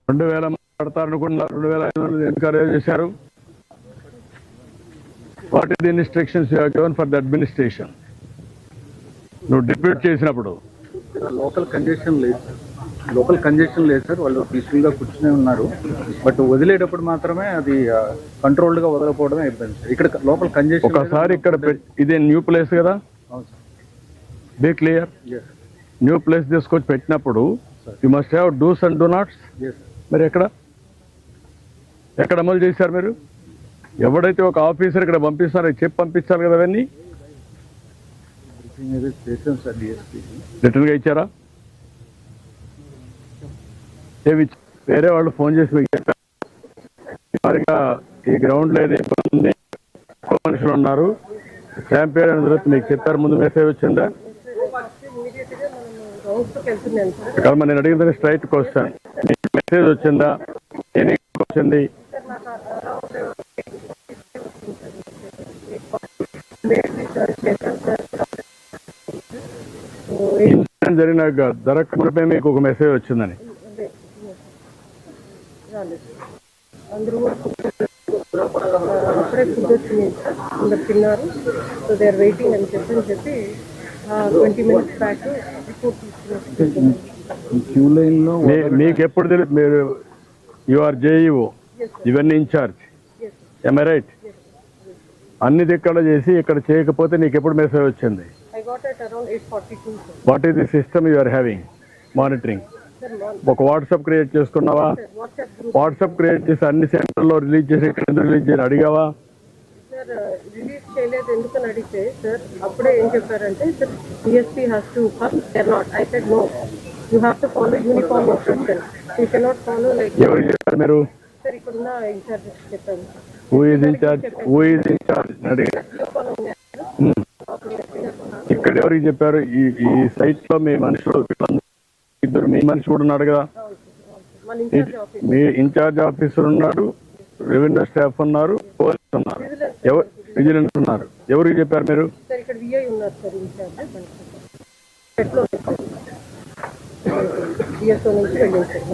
2000 మాట్లాడతారనుకున్నారు, 2500 encourage చేశారు. What is the instructions you have given for the administration? నువ్వు డిప్యూట్ చేసినప్పుడు local congestion లేదు sir. వాళ్ళు పీస్ఫుల్ గా కూర్చునే ఉన్నారు. బట్ వదిలేటప్పుడు మాత్రమే అది కంట్రోల్డ్ గా వదలకపోవడమే ఇబ్బంది సార్. ఇక్కడ లోకల్ కంజెషన్ ఒకసారి ఇక్కడ ఇదే న్యూ ప్లేస్ కదా, బీ క్లియర్. న్యూ ప్లేస్ తీసుకొచ్చి పెట్టినప్పుడు you must have do's and don'ts. మరి ఎక్కడ అమలు చేశారు మీరు? ఎవడైతే ఒక ఆఫీసర్ ఇక్కడ పంపిస్తారో చెప్పి పంపించాలి కదా. అవన్నీ రిటర్న్ గా ఇచ్చారా? ఏమి వేరే వాళ్ళు ఫోన్ చేసి మీకు చెప్పారు ఈ గ్రౌండ్ లో మనుషులు ఉన్నారు, క్యాంపేర్ అయిన తర్వాత మీకు చెప్పారు, ముందు మెసేజ్ వచ్చిందా? ఇక్కడ నేను అడిగింది స్ట్రైట్ క్వశ్చన్, మెసేజ్ వచ్చిందా? వచ్చింది ఇన్సిడెంట్ జరిగినాక జరగకపోతే మీకు ఒక మెసేజ్ వచ్చిందని. అప్పుడే ఫుడ్ వచ్చింది అందరు తిన్నారు. సో దే ఆర్ వెయిటింగ్ అని చెప్పి 20 minutes బ్యాక్ రిపోర్ట్ తీసుకున్నారు. మీకు ఎప్పుడు తెలియదు? మీరు యు ఆర్ జేఈఓ, ఇవన్నీ ఇన్ఛార్జ్, am I right? అన్ని దిక్కలు చేసి ఇక్కడ చేయకపోతే నీకు ఎప్పుడు మెసేజ్ వచ్చింది? I got it around 8:42. What is the system you are having monitoring? ఒక వాట్సాప్ క్రియేట్ చేసుకున్నావా? వాట్సాప్ క్రియేట్ చేసి అన్ని సెంటర్లో రిలీజ్ చేసి ఇక్కడ ఎందుకు రిలీజ్ చేయని అడిగావా? సార్ రిలీజ్ చేయలేదు ఎందుకని అడిగితే సార్ అప్పుడే ఏం చెప్పారంటే sir DSP has to come, they are not. I said no, you have to follow uniform instruction, you cannot follow like. ఎవరు చెప్పారు మీరు? సార్ ఇక్కడున్న ఇన్ఛార్జ్ చెప్పాను. Who is incharge? అడిగా. ఇక్కడ ఎవరికి చెప్పారు? ఈ సైట్ లో మీ మనుషులు ఇద్దరు, మీ మనిషి కూడా ఉన్నాడు కదా, మీ ఇన్ఛార్జ్ ఆఫీసర్ ఉన్నాడు, రెవెన్యూ స్టాఫ్ ఉన్నారు, పోలీసు ఉన్నారు, విజిలెన్స్ ఉన్నారు. ఎవరికి చెప్పారు మీరు?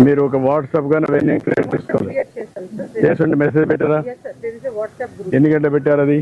మీరు ఒక వాట్సాప్ గానీ అవన్నీ క్రియేట్ చేసుకోవాలి. చేసండి, మెసేజ్ పెట్టారా? ఎన్ని గంటలు పెట్టారు అది?